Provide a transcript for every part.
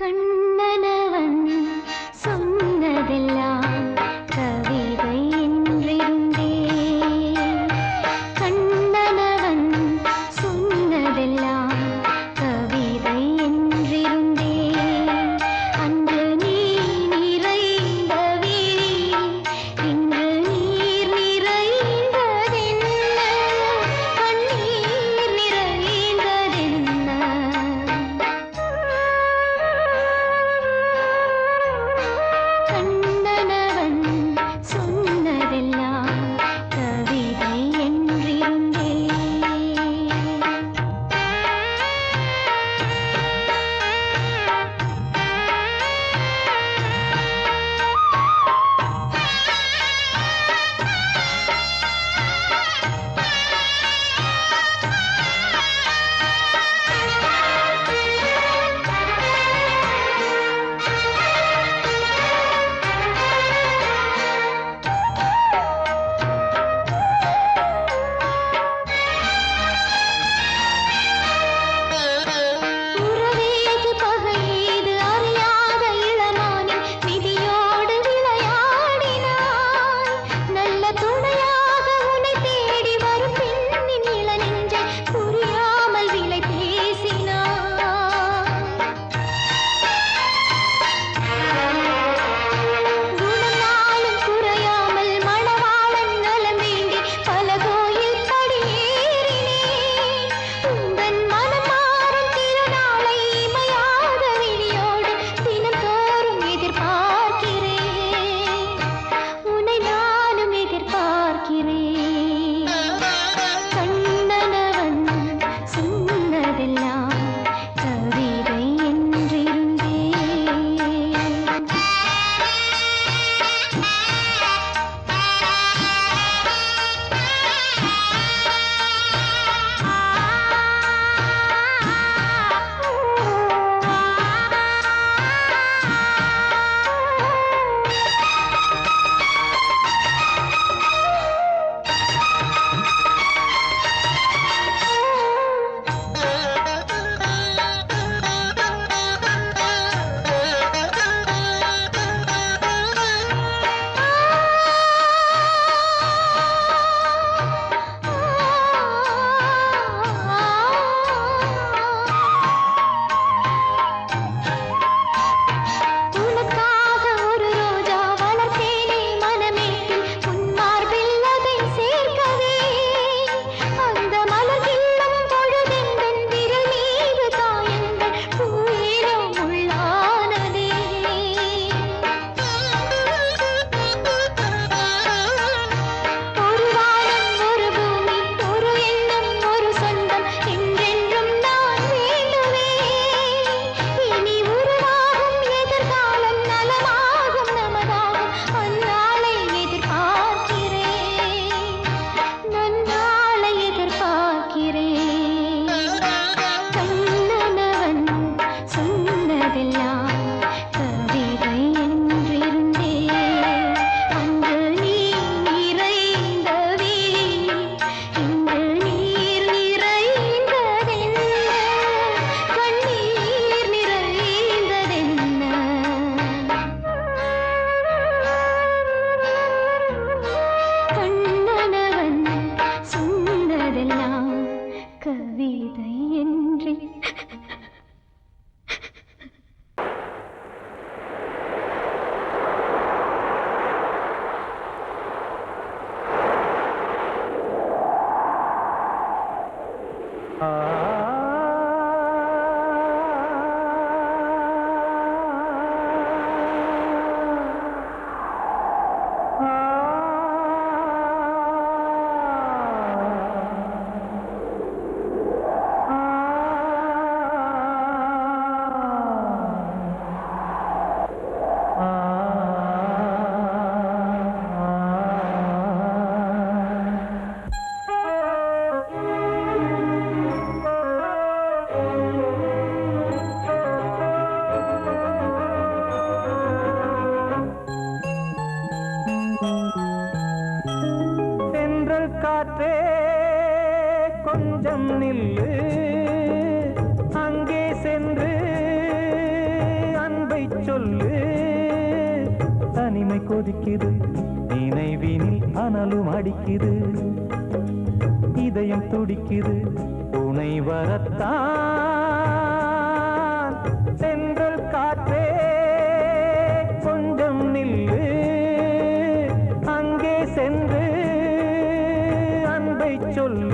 கண்ணனவன் சொன்னதெல்லாம் கவிதை என்றிருந்தே. கண்ணனவன் சொன்னதெல்லாம் கவிதை என்றிருந்தே. அன்று நீ நிறைந்த விழியில் இன்று நீர் நிறைந்ததென்ன, கண்ணீர் நிறைந்ததென்ன. கண்ணனவன் சொன்னதெல்லாம் கவிதை என்றிருந்தே. உறவேது பகையேது அறியாத இளமானின் விதியோடு விளையாடினாய். நல்ல துணையாக உன்னை தேடி வரும் பெண்ணின் இளநெஞ்சை புரியாமல் விலை பேசினாய். குணநாளும் குறையாமல் மணவாளன் நலம் வேண்டி பல கோயில் படியேறினேன். உந்தன் மனம் மாறும் திருநாளை இமையாத விழியோடு தினந்தோறும் எதிர்பார்க்கிறேன். உன்னை நானும் எதிர்பார்க்கிறேன். கண்ணனவன் சொன்னதெல்லாம் கவிதை என்றிருந்தே. உனக்காக ஒரு ரோஜா வளர்த்தேனே மனமேட்டில் உன் மார்பில் அதை சேர்க்கவே. அந்த மலர் கிள்ளும் பொழுதெந்தன் விரல் மீது காயங்கள் பூயிரம் உள்ளானதே. ஒரு வானம் ஒரு பூமி ஒரு எண்ணம் ஒரு சொந்தம் என்றென்றும் நான் வேண்டுவேன். இனி உருவாகும் எதிர்காலம் நலமாகும் நமதாகும் அந்நாளை எதிர்பார்க்கிறேன். நன்னாளை எதிர்பார்க்கிறேன். கண்ணனவன் சொன்னதெல்லாம் கவிதை என்றிருந்தே. அன்று நீ நிறைந்த விழியில் இன்று நீர் நிறைந்ததென்ன, கண்ணீர் நிறைந்ததென்ன. கண்ணனவன் சொன்னதெல்லாம் கவிதை என்றே. சொல்லு. தனிமை கொதிக்குது, நினைவினில் அனலும் அடிக்குது, இதயம் துடிக்குது, துணை வரத்தான். சென்றல் காற்றே கொஞ்சம் நில்லு, அங்கே சென்று அன்பை சொல்லு.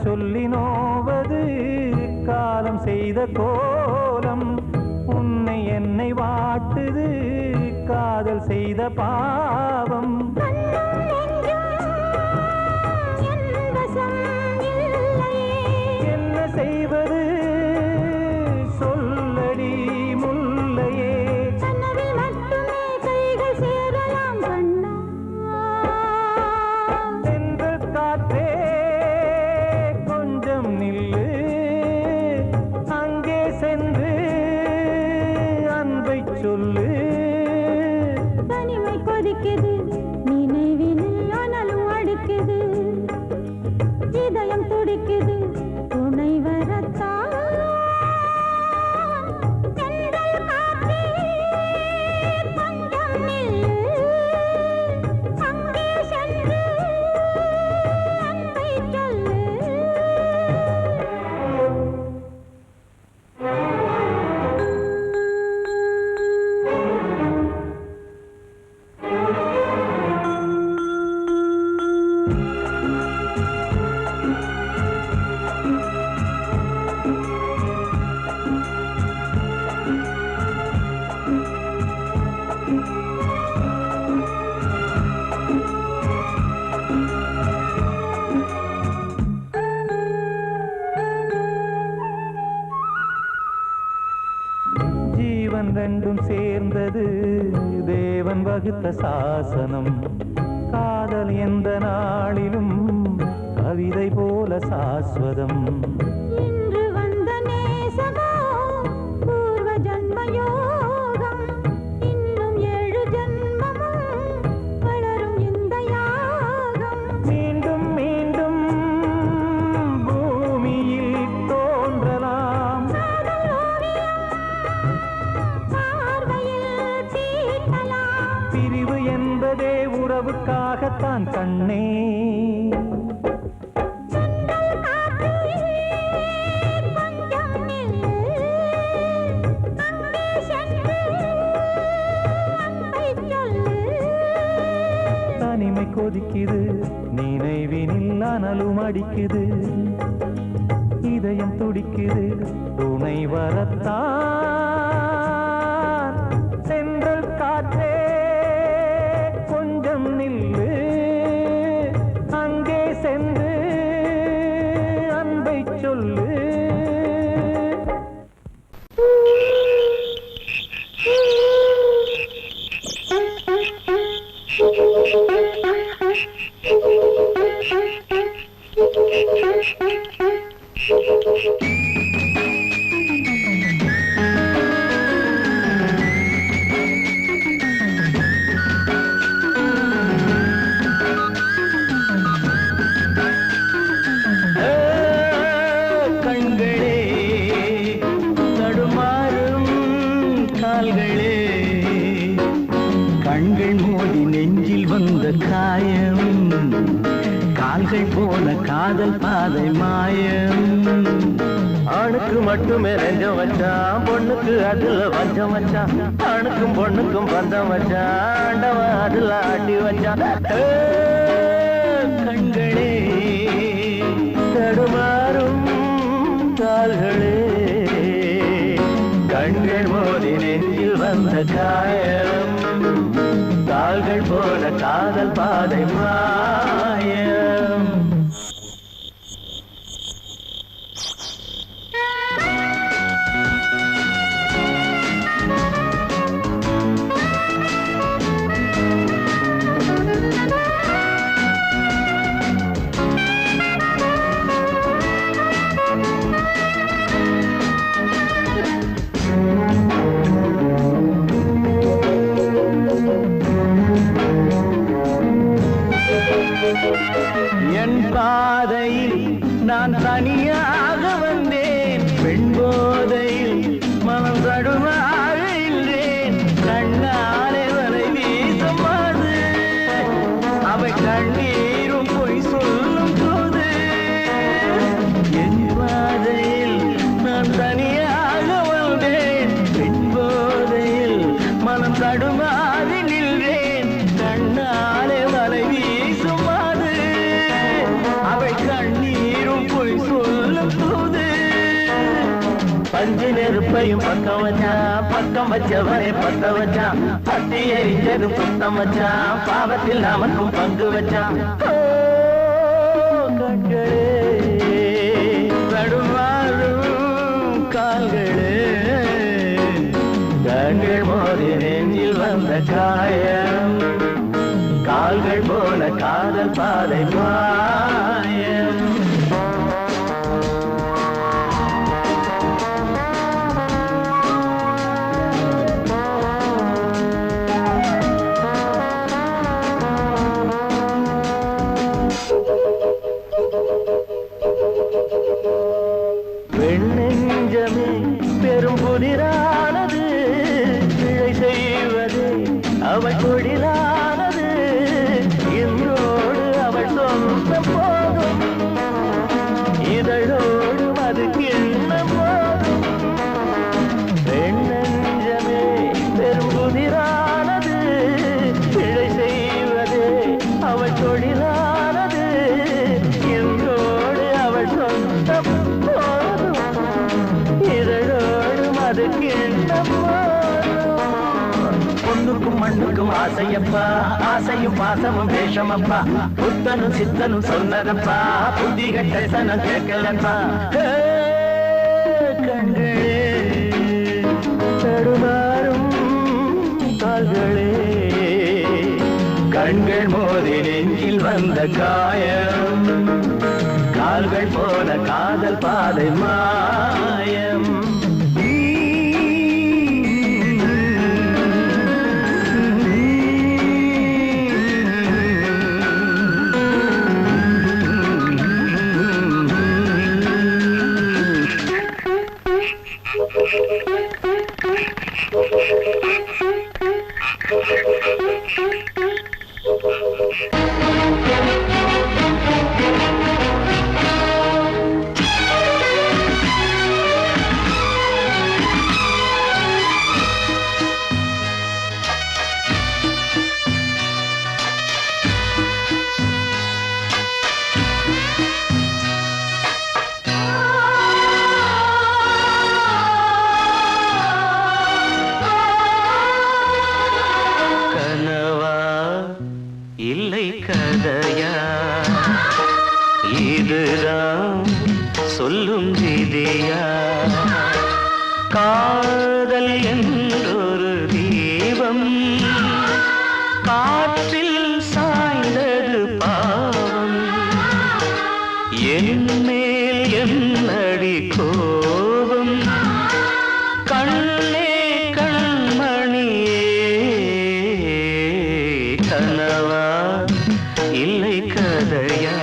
சொல்லி நோவது காலம் செய்த கோலம், உன்னை என்னை வாட்டுது காதல் செய்த பாவம். என்ன செய்வது சொல்லடி முல்லையே. சென்று காற்றே நில்லு, அங்கே சென்று அன்பை சொல்லு. தனிமை கொதிக்குது, நினைவினில் அனலும் அடிக்குது, இதயம் துடிக்குது, துணை வரத்தான். சென்றல் காற்றே கொஞ்சம் நில்லு, அங்கே சென்று அன்பை சொல்லு. ஜீவன் ரெண்டும் சேர்ந்தது தேவன் வகுத்த சாசனம். காதல் எந்த நாளிலும் கவிதை போல சாஸ்வதம். இன்று வந்த நேசமோ பூர்வ ஜன்ம யோகம், இன்னும் 7 ஜன்மமும் வளரும் இந்த யாகம். மீண்டும் மீண்டும் பூமியில் தோன்றலாம், பார்வையில் தீட்டலாம். பிரிவு என்பதே உறவுக்காகத்தான் கண்ணே. தனிமை கொதிக்குது, நினைவினில் அனலும் அடிக்குது, இதயம் துடிக்குது, துணை வரத்தான். சென்றல் காற்றே கொஞ்சம் நில்லு, அங்கே சென்று அன்பை சொல்லு. கண்கள் மோதி நெஞ்சில் வந்த காயம், கால்கள் போன காதல் பாதை மாயம். ஆணுக்கு மட்டுமே நெஞ்சம் வச்சான், பொண்ணுக்கு அதுல வஞ்சம் வச்சான். ஆணுக்கும் பொண்ணுக்கும் பந்தம் வச்சான், ஆண்டவன் அதுல ஆட்டி வச்சான். கண்களே தடுமாறும் கால்களே, கண்கள் மோதி நெஞ்சில் வந்த காயம், கால்கள் போல காதல் பாதை மாயம். நான் தனியாக வந்தேன் பெண் போதையில் மனம் தடுமாறின்றேன் கண்ணாலே வலை வீசமாது அவை கண்ணீரும் பொய் சொல்லும் போது என் பாதையில் நான் தனியாக வந்தேன் பெண் போதையில் மனம் தடுமாறி நின்றேன் கண்ணாலே வலை வீசுமாது அவை கண்ணீரும் பொய் சொல்லும் போது பஞ்சு நெருப்பையும் பக்கம் வச்சான் பக்கம் வச்சவனை பத்த வச்சான் பத்தி எரிஞ்சது புத்தம் வச்சான் பாவத்தில் நமக்கும் பங்கு வச்சான் கண்களே தடுமாறும் கால்களே கண்கள் மோதி நெஞ்சில் வந்த காயம் கால்கள் போல காதல் பாதை மாயம் வெண்ணெஞ்சமே பெரும் புதிரானது பிழை செய்வது அவள் கொடிலானது இன்றோடு அவள் சொந்த போதும் இதழோடு அது கிண்ணம் போதும் வெண்ணெஞ்சமே பெரும் புதிரானது பிழை செய்வது அவள் கொடிலானது இன்றோடு அவள் சொந்த பொண்ணுக்கும் மண்ணுக்கும் ஆசையப்பா ஆசையும் பாசமும் வேஷமப்பா புத்தனும் சித்தனும் சொன்னதப்பா புத்தி கட்ட சனம் கேட்கலப்பா கண்களே தடுமாறும் கால்களே கண்கள் மோதி நெஞ்சில் வந்த காயம் கால்கள் போல காதல் பாதை மாயம் இல்லை கதையா இதுதான் சொல்லும் விதியா காதல் என்றொரு தீபம் காற்றில் சாய்ந்தது பாவம் என் மேல் என்னடி கோபம் கண்ணே கண்மணியே கனவா இல்லை கதையா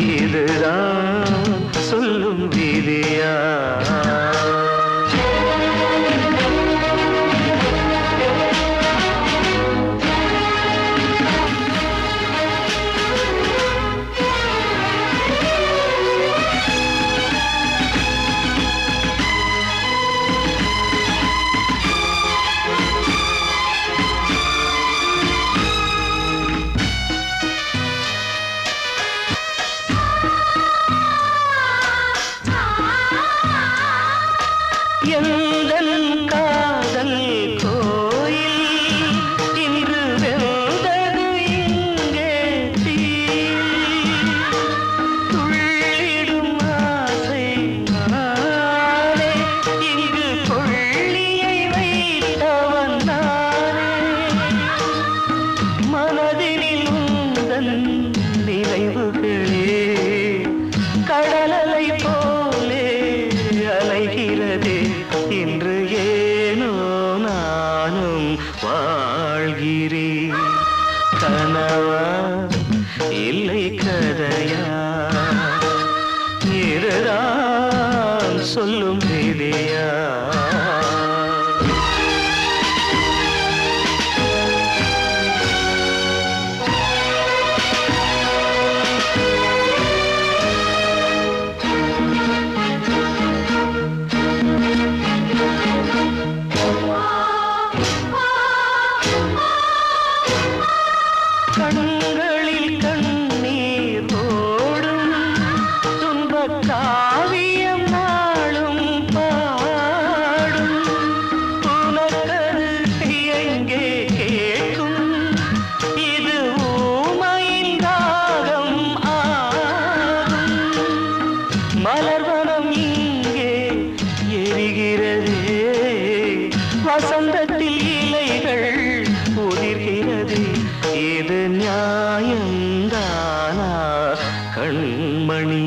இதுதான் சொல்லும் விதியா எந்தன் காதல் கோயில் இன்று வெந்தது இங்கே தீ துள்ளிடும் ஆசை நானே இங்கு கொள்ளியை வைத்தவன் நானே மனதினில் உந்தன் நினைவுகளே கடலலை போலே அலைகிறதே சொல்லும் விதியா? கண்களில் கண்ணீர் ஓடும் துன்பக் காவியம் நாளும் பாடும். உனக்கது எங்கே கேட்கும்? இது ஊமையின் ராகம் ஆகும். மலர்வனம் இங்கே எரிகிறதே, வசந்தத்தில் இலைகள் உதிர்கிறது. இது நியாயந்தானா கண்மணி?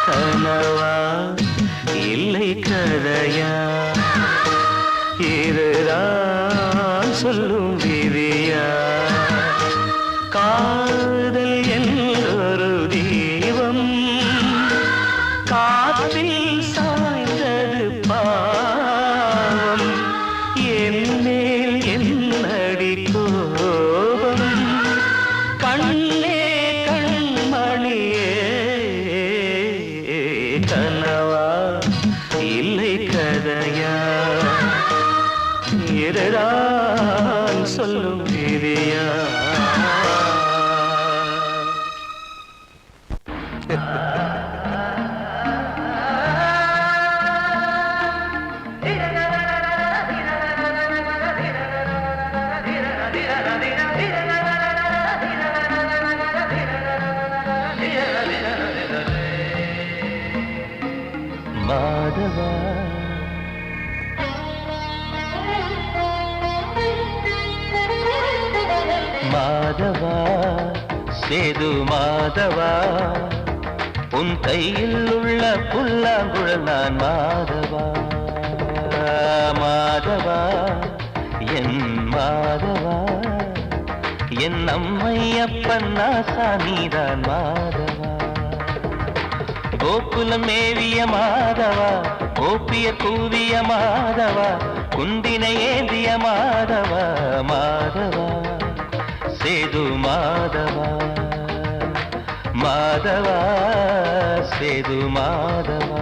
கனவா இல்லை கதையா? இதுதான் சொல்லும் விதியா? காதல் என்றொரு தீபம் காற்றில் சாய்ந்தது பாவம். என்னேல் என்னடி கோபம்? கண்ணே கண்மணியே, கனவா இல்லை கதையா? இதுதான் சொல்லும் விதியா? மாதவா மாதவா சேது மாதவா, உன் கையில் உள்ள புல்லாங்குழல் நான் மாதவா. மாதவா என் மாதவா, என் அம்மையப்பன் நாசானிதான் மாதவா. கோகுலம் மேவிய மாதவா, கோப்பிய கூவிய மாதவா, குந்தினை ஏந்திய மாதவா. மாதவா சேது மாதவா, மாதவா சேது மாதவா.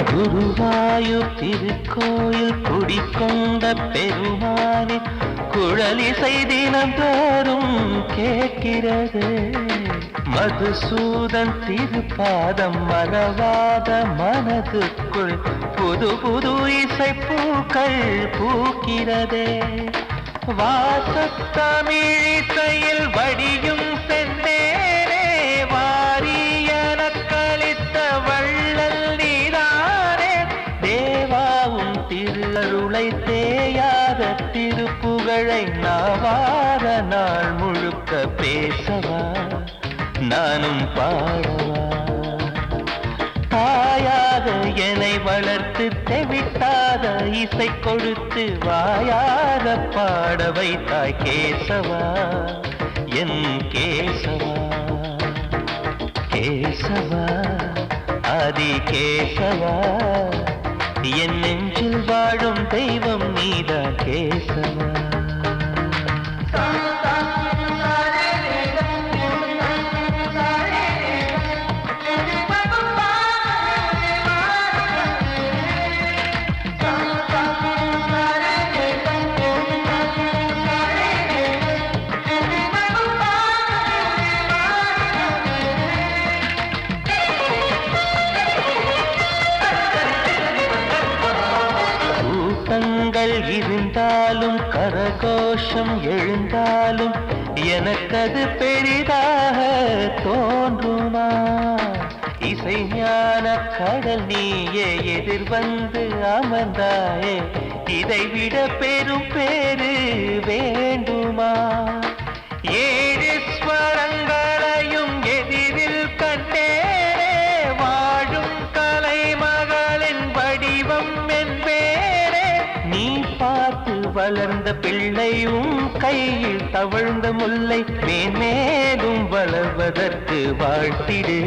குருவாயூர் திருக்கோயில் குடிக்கொண்ட பெருமானே, குழலிசை தினம் தோறும் கேட்கிறது. மதுசூதன் திருப்பாதம் மறவாத மனதுக்குள் புது புது இசை பூக்கள் பூக்கிறதே. வாசத்தமிழிசையில் வடியும் செந்தேனே, வாரியன கழித்த வள்ளல் நீதானே. தேவாவும் திருஅருளை தேயாத திருப்புகழை நாவார நாள் முழுக்க பேசவா, நானும் பாடவா. தாயாக என்னை வளர்த்து தெவிட்டாத இசை கொடுத்து வாயாக பாட வைத்தாய் கேசவா, என் கேசவா. கேசவா ஆதி கேசவா, என் நெஞ்சில் வாழும் தெய்வம் நீதான் கேசவா. இருந்தால் நின்றாலும் கரகோஷம் எழுந்தாலும் எனக்கது பெரிதாக தோன்றுமா? இசை ஞான கடல் நீயே எதிர்வந்து அமர்ந்தாயே, இதைவிட பெரும் பேரு வேண்டுமா? ஏழு ஸ்வரங்களையும் எதிரில் கண்டேனே, வாழும் கலைமகளின் வடிவம் என்பேனே. நீ பார்த்து வளர்ந்த பிள்ளையும் கையில் தவழ்ந்த முல்லை, மேன்மேலும் வளர்வதற்கு வாழ்த்திடு,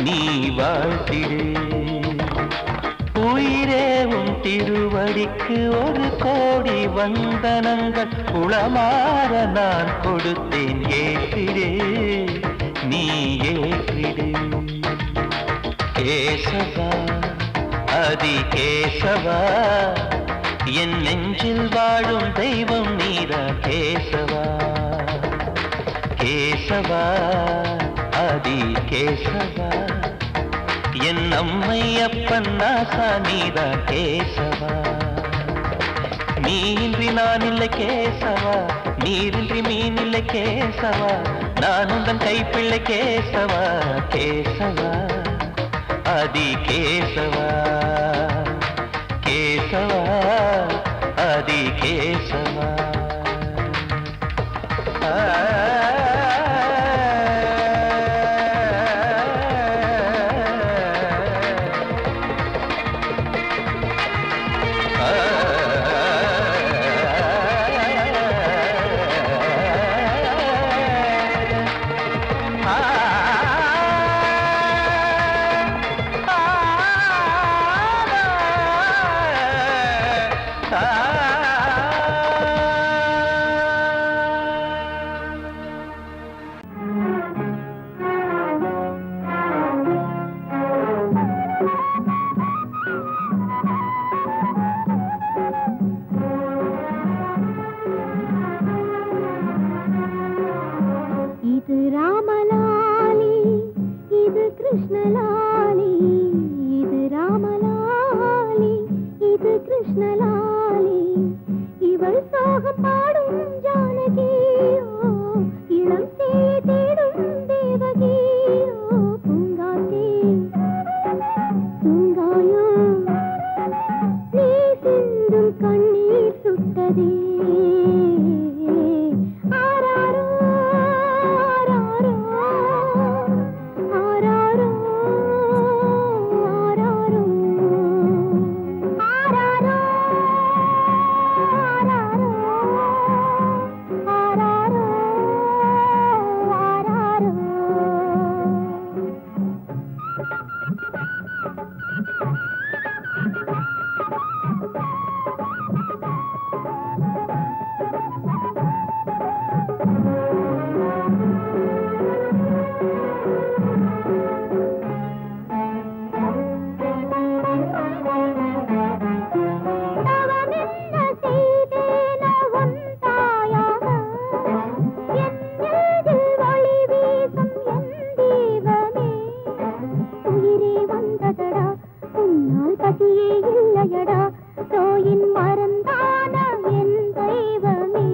நீ வாழ்த்திடு. உயிரேவும் திருவடிக்கு ஒரு கோடி வந்தனங்கள் உளமாற நான் கொடுத்தேன், ஏற்றிடு, நீ ஏற்றிடு. கேசவா அதி கேசவா, என் நெஞ்சில் வாழும் தெய்வம் நீரா கேசவா. கேசவா அதி கேசவா, என் அம்மை அப்பன் நாசா நீரா கேசவா. நீயின்றி நான் இல்லை கேசவா, நீரின்றி மீன் இல்லை கேசவா, நான் உந்தன் கைப்பிள்ளை கேசவா. கேசவா அதி கேசவா, கேசவா அதி கேசவா. பசியே இல்லையடா, தோயின் மறந்தான என் தெய்வமே.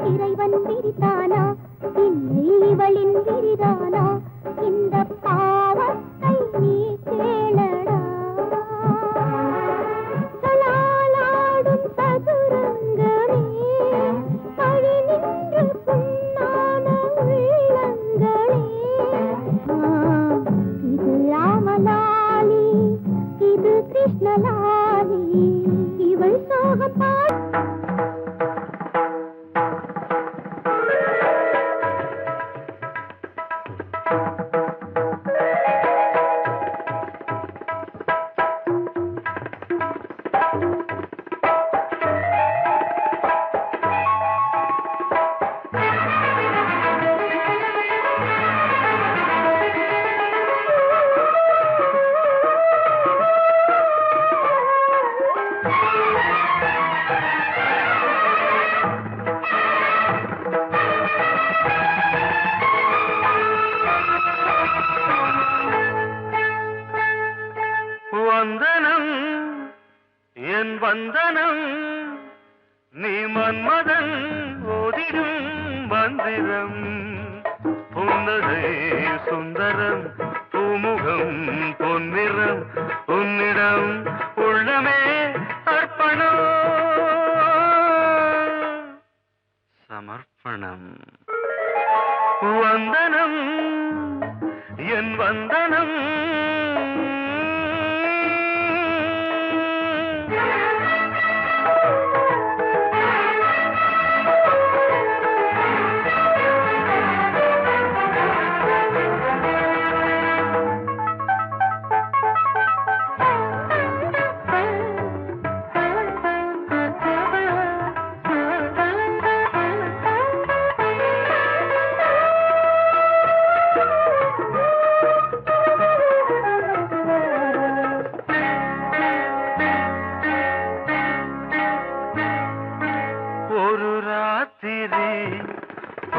இறைவன் விரித்தானா இல்லை இவளின் விரிதானா இந்த பாவத்தை நீ கேளடா சலாலாடும் சதுரங்கமே பழி நின்று புண்ணான உள்ளங்களே இது ராமலாலி இது கிருஷ்ணலாலி இவள் சோகப்பா வந்தனம் என் வந்தனம் நீ மன்மதன் ஓதிடும் மந்திரம் புன்னகை சுந்தரம் பூமுகம் பொன்னிறம் உன்னிடம் உள்ளமே அர்ப்பணம் சமர்ப்பணம் வந்தனம் என் வந்தனம்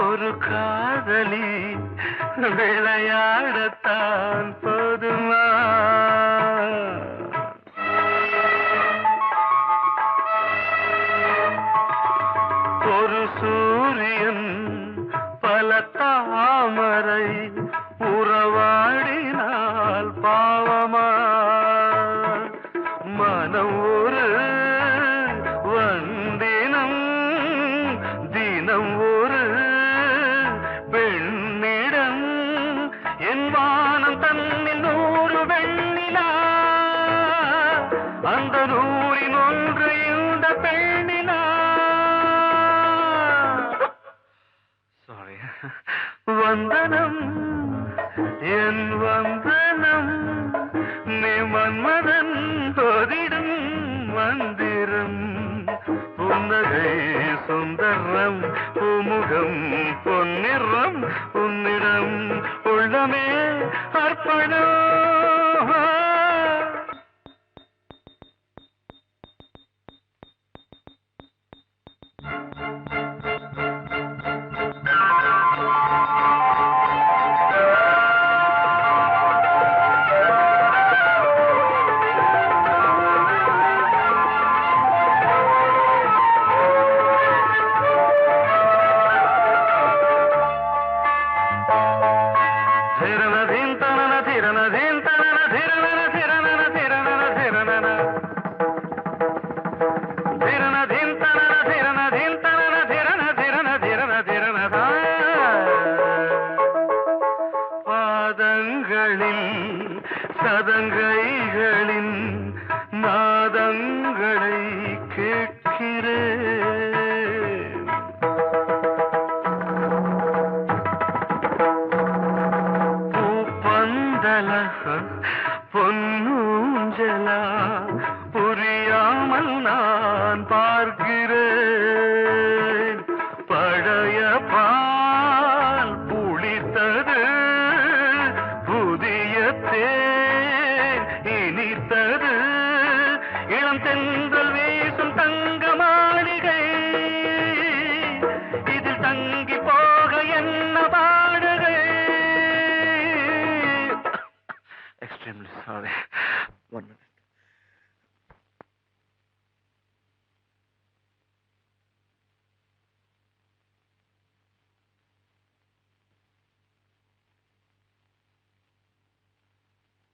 ஒரு காதலி விளையாடத்தான் போதுமா ஒரு சூரியன் பல தாமரை உறவாடினால் பாவமா மனம் ஒரு வந்தினம் தினம் ஒரு பெண்ணிடம் என் வானம் தன்னில் 100 வெண்ணிலா அந்த 100இன் ஒன்று இந்த பெண்ணிலா சாரி வந்தனம் என் வந்தனம் நீ மன்மதன் ஓதிடும் மந்திரம் புன்னகை சுந்தரம் பூமுகம் பொன்னிறம் உன்னிடம் உள்ளமே அர்ப்பணம் சதங்கைகளின் நாதங்களை கேட்கிறேன் பூப்பந்தல பொன்னூஞ்சலா புரியாமல் நான் பார்க்கிறேன் பழைய பால் புளித்தது புதிய தேன் இனித்தது இளம் தென்றல் வீசும் தங்க மாளிகை இதில் தங்கி போக என்ன பாடுகை எக்ஸ்ட்ரீம்லி சாரி 1 minute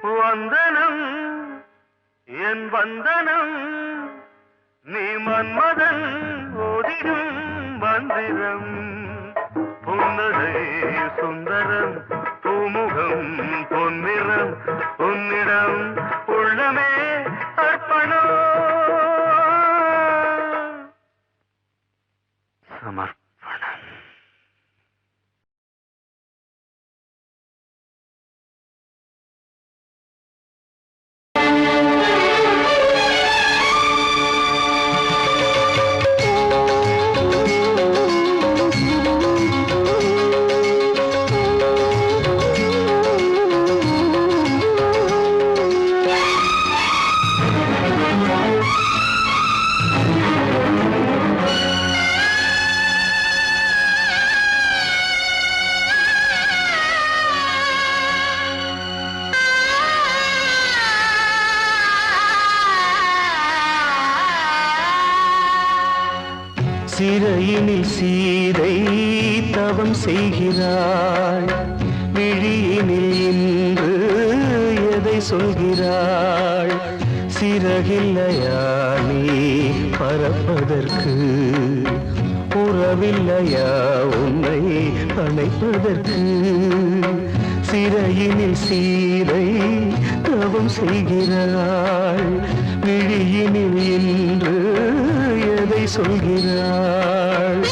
வந்தனம் என் வந்தனம் நீ மன்மதன் ஓதிடும் மந்திரம் புன்னகை சுந்தரம் பூமுகம் பொன்னிறம் உன்னிடம் உள்ளமே அர்ப்பணம் சமர்ப்பணம். சிறையினில் சீதை தவம் செய்கிறாள், விழியினில் இன்று எதை சொல்கிறாள்? சிறகில்லையா நீ பறப்பதற்கு, உறவில்லையா உன்னை அணைப்பதற்கு? சிறையினில் சீதை தவம் செய்கிறாள், விழியினில் இன்று எதை சொல்கிறாள்?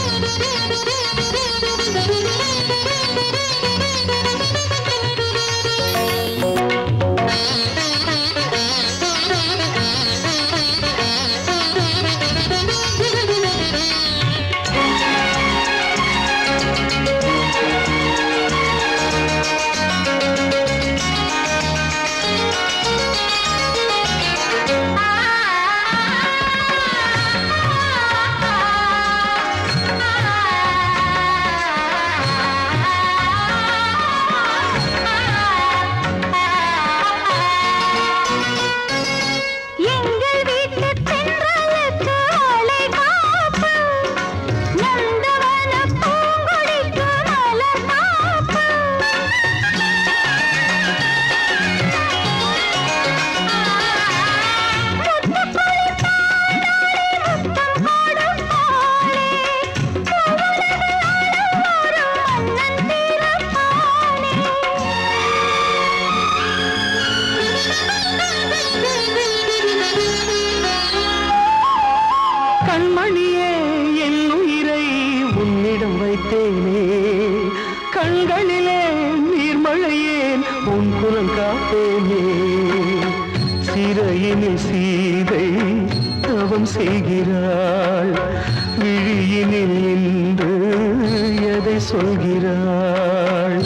கண்மணியே என் உயிரை உன்னிடம் வைத்தேனே, கண்களிலே நீர்மழையேன் உன் குலம் காப்பேனே. சிறையினில் சீதை தவம் செய்கிறாள், விழியினில் இன்று எதை சொல்கிறாள்?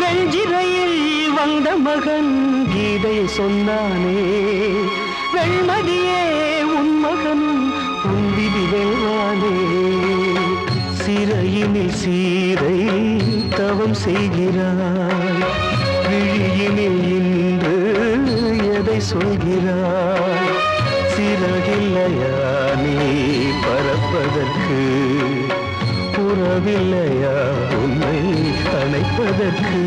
வெஞ்சிரையில் வந்த மகன் கீதை சொன்னானே, வெண்மதியே உன் மகனும் உன் விதி வெல்வானே. சிறையினில் சீதை தவம் செய்கிறாள், விழியினில் இன்று எதை சொல்கிறாள்? சிறகில்லையா நீ பறப்பதற்கு, உறவில்லையா உன்னை அணைப்பதற்கு?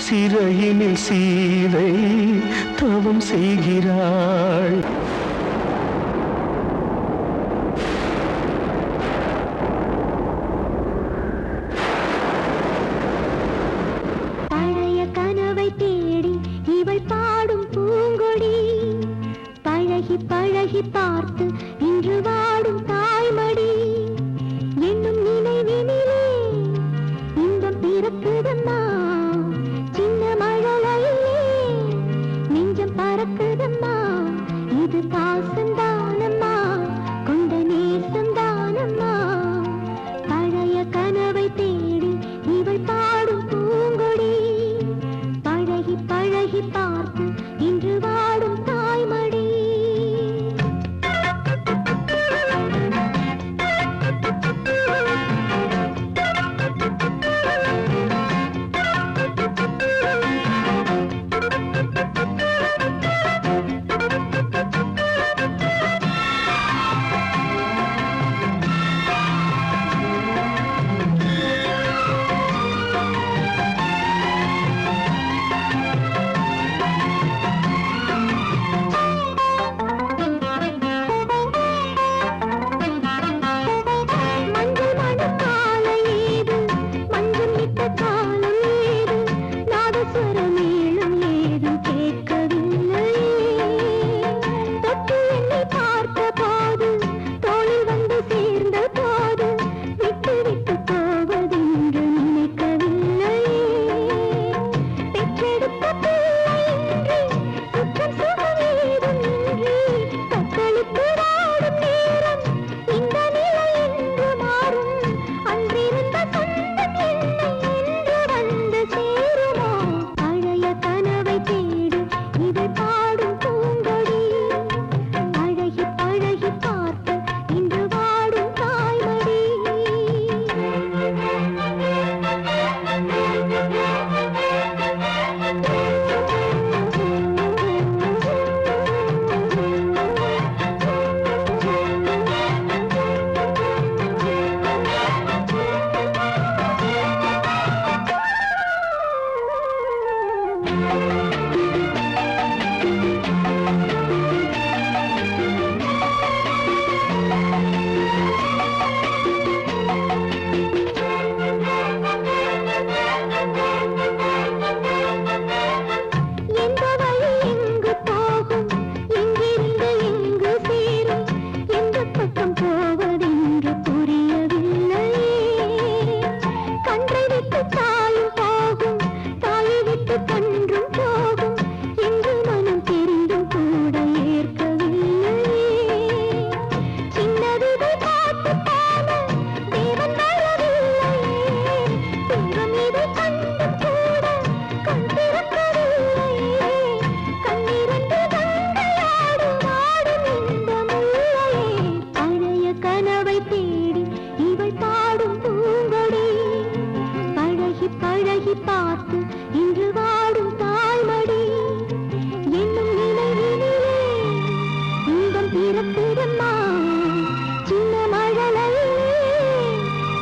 சிறையினில் சீதை தவம் செய்கிறாள். பார்த்து இன்று வாடும் தாய்மடி என்னும் நினைவினிலே இன்பம் பிறக்குதம்மா சின்ன மழலையிலே நெஞ்சம் பறக்குதம்மா இது பாசந்தானம்மா கொண்ட நேசந்தானம்மா பழைய கனவை தேடி இவள் பாடும் பூங்கொடி பழகி பழகி பார்த்து இன்று வாடும் தாய்மடி பார்த்து இன்று வாடும் தாய்மடி என்னும் நினைவினிலே இன்பம் பிறக்குதம்மா சின்ன மழலையிலே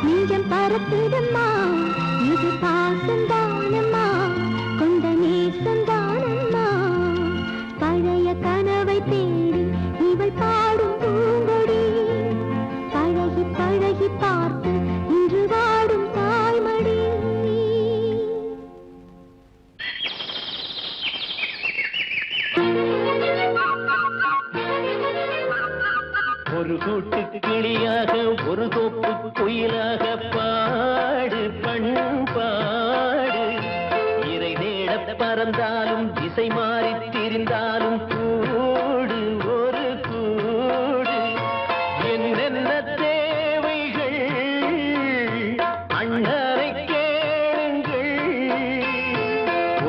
நெஞ்சம் பறக்குதம்மா இது பாசந்தானம்மா கொண்ட நேசந்தானம்மா பழைய கனவை தேடி இவள் பாடும் பூங்கொடி பழகி பழகி பார்த்து இன்று வாடும் தாய்மடி. ஒரு கூட்டு கிளியாக ஒரு தோப்பு குயிலாக பாடு பண்பாடு இறை தேட பறந்தாலும் திசை மாறி திரிந்தாலும் கூடு ஒரு கூடு என்னென்ன தேவைகள் அண்ணரை கேளுங்கள்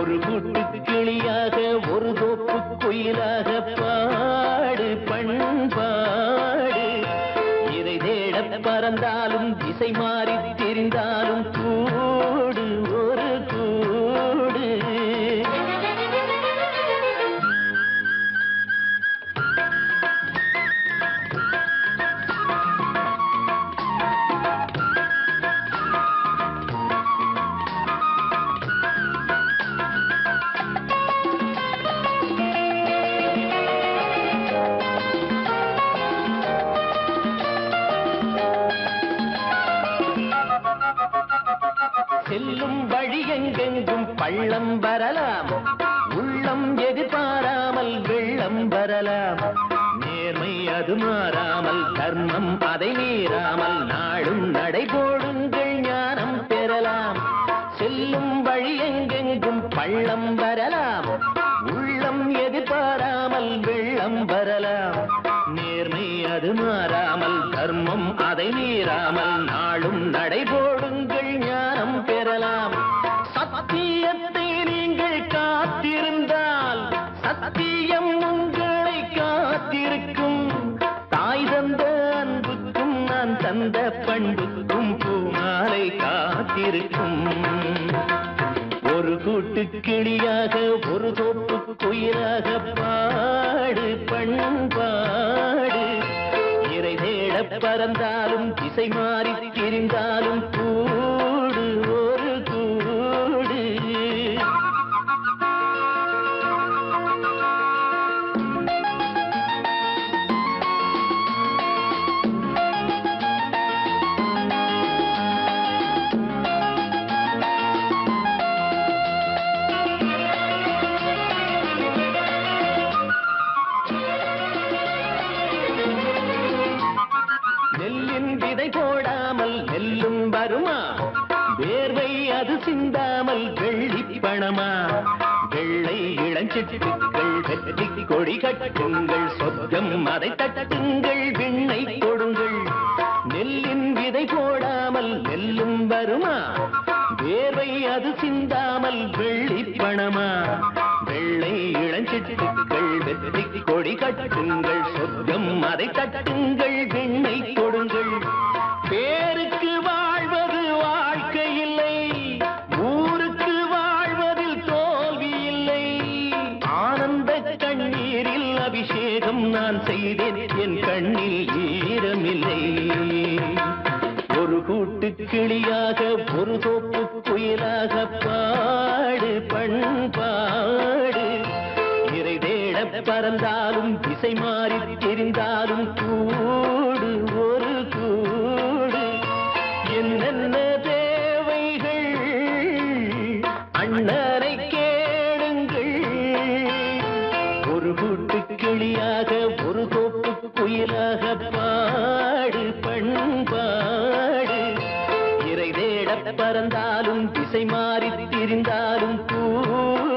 ஒரு கூட்டு கிளியாக ஒரு தோப்பு குயிலாக பாடு பண்பாடு இதை தேட பறந்தாலும் திசை மாறி தெரிந்தாலும் கூடு ஒரு கூடு. செல்லும் வழி எங்கெங்கும் பள்ளம் வரலாம் உள்ளம் எதிர்பாராமல் வெள்ளம் வரலாம் நேர்மை அது அது மாறாமல் தர்மம் அதை மீறாமல் நாளும் நடைபோடுங்கள் ஞானம் பெறலாம் செல்லும் வழி எங்கெங்கும் பள்ளம் வரலாம் உள்ளம் எதிர்பாராமல் வெள்ளம் வரலாம் நேர்மை அது மாறாமல் தர்மம் அதை மீறாமல் நாளும் நடைபோடுங்கள் ஞானம் பெறலாம் சத்தியத்தை நீங்கள் காத்திருந்தால் சத்தியம் உங்களை காத்திருக்கும் தாய் தந்த அன்புக்கும் நான் தந்த பண்புக்கும் பூமாலை காத்திருக்கும் ஒரு கூட்டு கிளியாக ஒரு தோப்பு குயிலாக பாடு பண்பாடு இறை தேட பறந்தாலும் திசை மாறி திரிந்தாலும் கூடு ஒரு கூடு விதை போடாமல் நெல்லும் வருமா வேர்வை அது சிந்தாமல் வெள்ளி பணமா வெள்ளை இளஞ்சிட்டுக்கள் வெற்றி கொடி கட்டுங்கள் சொர்க்கம் அதை தட்டுங்கள் விண்ணை கொடுங்கள் நெல்லின் விதை போடாமல் நெல்லும் வருமா வேர்வை அது சிந்தாமல் வெள்ளி பணமா வெள்ளை இளஞ்சிட்டுக்கள் வெற்றி கொடி கட்டுங்கள் சொர்க்கம் அதை தட்டுங்கள் விண்ணை கொடுங்கள் பேருக்கு வாழ்வது வாழ்க்கை இல்லை ஊருக்கு வாழ்வதில் தோல்வி இல்லை ஆனந்த கண்ணீரில் அபிஷேகம் நான் செய்தேன் என் கண்ணில் ஈரமில்லை ஒரு கூட்டு கிளியாக ஒரு தோப்பு குயிலாக பாடு பண்பாடு இறை தேட பறந்தாலும் திசை மாறி தெரிந்தாலும் கூடு ஒரு கூடு என்னென்ன தேவைகள் அண்ணனை கேளுங்கள் ஒரு கூட்டு கிளியாக ஒரு தோப்பு குயிலாக பாடு பண்பாடு இறை தேட பறந்தாலும் திசை மாறி திரிந்தாலும் கூடு